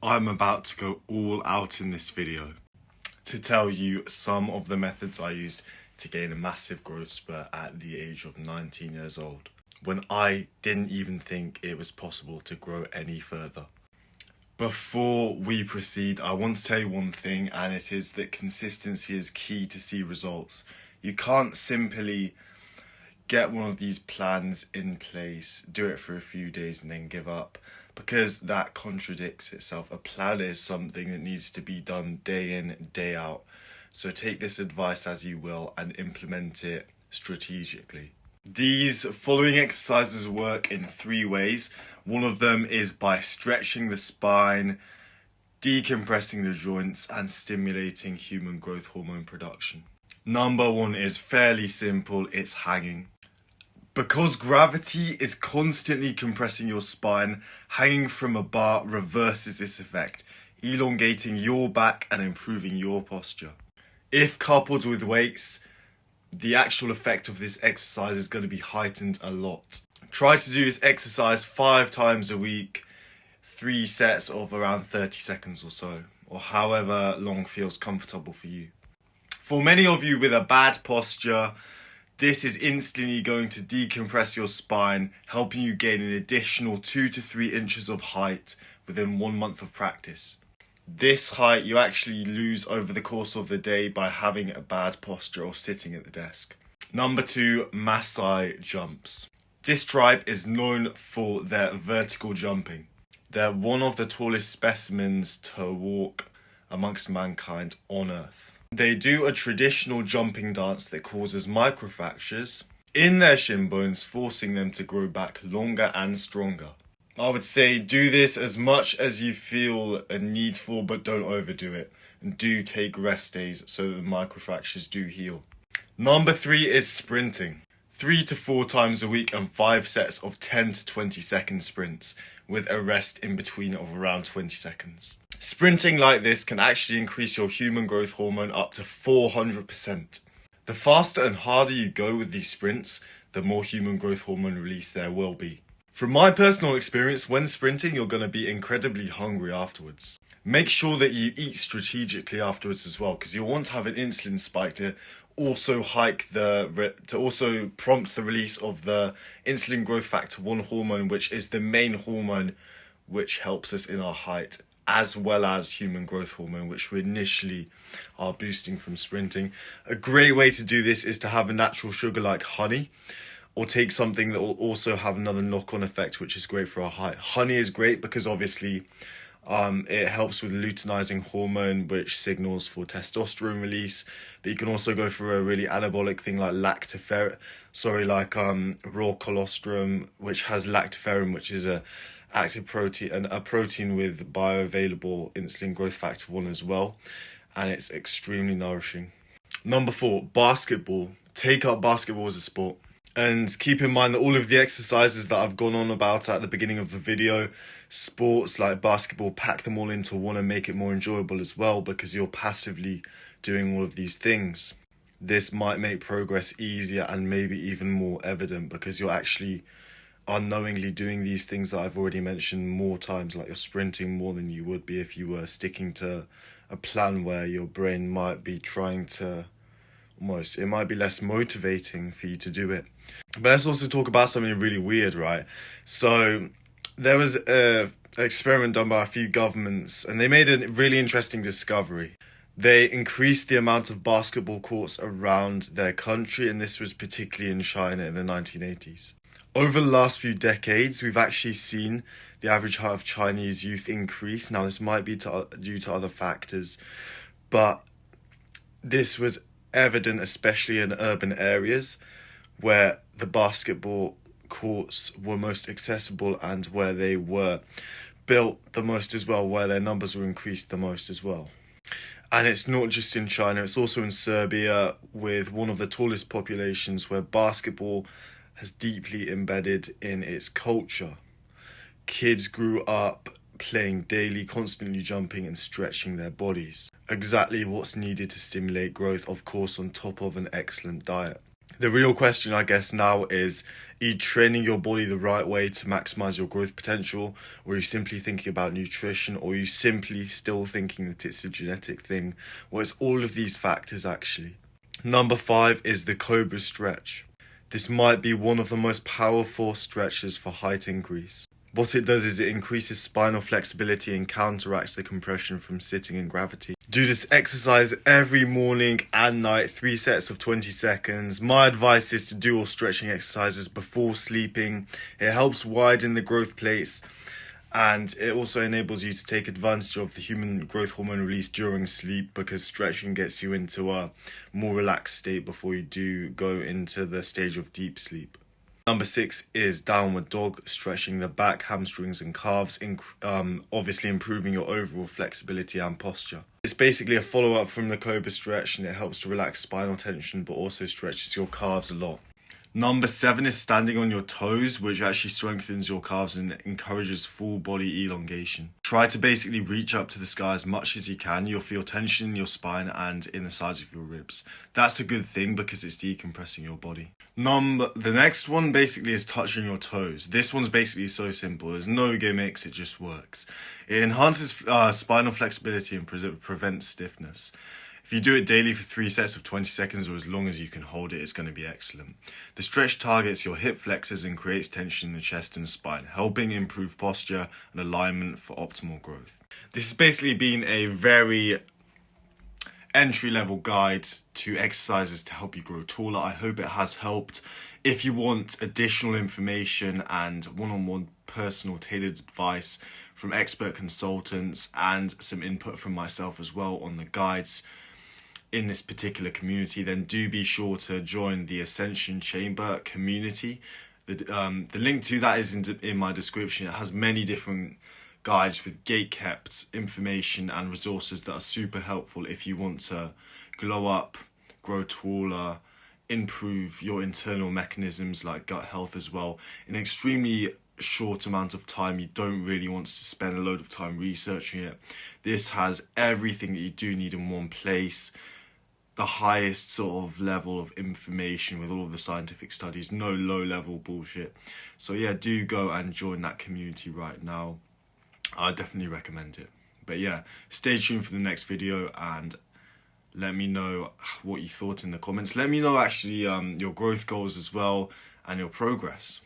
I'm about to go all out in this video to tell you some of the methods I used to gain a massive growth spurt at the age of 19 years old, when I didn't even think it was possible to grow any further. Before we proceed, I want to tell you one thing, and it is that consistency is key to see results. You can't simply get one of these plans in place, do it for a few days and then give up, because that contradicts itself. A plan is something that needs to be done day in, day out. So take this advice as you will and implement it strategically. These following exercises work in 3 ways. One of them is by stretching the spine, decompressing the joints, and stimulating human growth hormone production. Number 1 is fairly simple, it's hanging. Because gravity is constantly compressing your spine, hanging from a bar reverses this effect, elongating your back and improving your posture. If coupled with weights, the actual effect of this exercise is going to be heightened a lot. Try to do this exercise 5 times a week, 3 sets of around 30 seconds or so, or however long feels comfortable for you. For many of you with a bad posture, this is instantly going to decompress your spine, helping you gain an additional 2 to 3 inches of height within 1 month of practice. This height you actually lose over the course of the day by having a bad posture or sitting at the desk. Number 2, Massai jumps. This tribe is known for their vertical jumping. They're one of the tallest specimens to walk amongst mankind on Earth. They do a traditional jumping dance that causes microfractures in their shin bones, forcing them to grow back longer and stronger. I would say do this as much as you feel a need for, but don't overdo it. And do take rest days so that the microfractures do heal. Number 3 is sprinting. 3 to 4 times a week and 5 sets of 10 to 20 second sprints with a rest in between of around 20 seconds. Sprinting like this can actually increase your human growth hormone up to 400%. The faster and harder you go with these sprints, the more human growth hormone release there will be. From my personal experience, when sprinting, you're going to be incredibly hungry afterwards. Make sure that you eat strategically afterwards as well, because you'll want to have an insulin spike to also prompt the release of the insulin growth factor 1 hormone, which is the main hormone which helps us in our height, as well as human growth hormone, which we initially are boosting from sprinting. A great way to do this is to have a natural sugar like honey, or take something that will also have another knock-on effect, which is great for our height. Honey is great because obviously it helps with luteinizing hormone, which signals for testosterone release. But you can also go for a really anabolic thing like raw colostrum, which has lactoferrin, which is a active protein and a protein with bioavailable insulin growth factor 1 as well, and it's extremely nourishing. Number 4, basketball. Take up basketball as a sport. And keep in mind that all of the exercises that I've gone on about at the beginning of the video, sports like basketball, pack them all into one and make it more enjoyable as well, because you're passively doing all of these things. This might make progress easier and maybe even more evident, because you're actually unknowingly doing these things that I've already mentioned more times, like you're sprinting more than you would be if you were sticking to a plan where your brain might be trying to it might be less motivating for you to do it. But let's also talk about something really weird, right? So there was an experiment done by a few governments, and they made a really interesting discovery. They increased the amount of basketball courts around their country, and this was particularly in China in the 1980s. Over the last few decades, we've actually seen the average height of Chinese youth increase. Now, this might be due to other factors, but this was evident especially in urban areas where the basketball courts were most accessible and where they were built the most as well, where their numbers were increased the most as well. And it's not just in China, it's also in Serbia, with one of the tallest populations, where basketball has deeply embedded in its culture. Kids grew up playing daily, constantly jumping and stretching their bodies. Exactly what's needed to stimulate growth, of course, on top of an excellent diet. The real question, I guess, now is, are you training your body the right way to maximize your growth potential? Or are you simply thinking about nutrition? Or are you simply still thinking that it's a genetic thing? Well, it's all of these factors, actually. Number 5 is the Cobra stretch. This might be one of the most powerful stretches for height increase. What it does is it increases spinal flexibility and counteracts the compression from sitting and gravity. Do this exercise every morning and night, 3 sets of 20 seconds. My advice is to do all stretching exercises before sleeping. It helps widen the growth plates, and it also enables you to take advantage of the human growth hormone release during sleep, because stretching gets you into a more relaxed state before you do go into the stage of deep sleep. Number 6 is downward dog, stretching the back, hamstrings and calves, obviously improving your overall flexibility and posture. It's basically a follow-up from the Cobra stretch, and it helps to relax spinal tension but also stretches your calves a lot. Number 7 is standing on your toes, which actually strengthens your calves and encourages full body elongation. Try to basically reach up to the sky as much as you can. You'll feel tension in your spine and in the sides of your ribs. That's a good thing because it's decompressing your body. The next one basically is touching your toes. This one's basically so simple. There's no gimmicks, it just works. It enhances spinal flexibility and prevents stiffness. If you do it daily for 3 sets of 20 seconds or as long as you can hold it, it's going to be excellent. The stretch targets your hip flexors and creates tension in the chest and spine, helping improve posture and alignment for optimal growth. This has basically been a very entry-level guide to exercises to help you grow taller. I hope it has helped. If you want additional information and one-on-one personal tailored advice from expert consultants and some input from myself as well on the guides in this particular community, then do be sure to join the Ascension Chamber community. The link to that is in my description. It has many different guides with gate-kept information and resources that are super helpful if you want to glow up, grow taller, improve your internal mechanisms like gut health as well in an extremely short amount of time. You don't really want to spend a load of time researching it. This has everything that you do need in one place. The highest sort of level of information with all of the scientific studies, no low-level bullshit. So yeah, do go and join that community right now. I definitely recommend it. But yeah, stay tuned for the next video and let me know what you thought in the comments. Let me know actually your growth goals as well and your progress.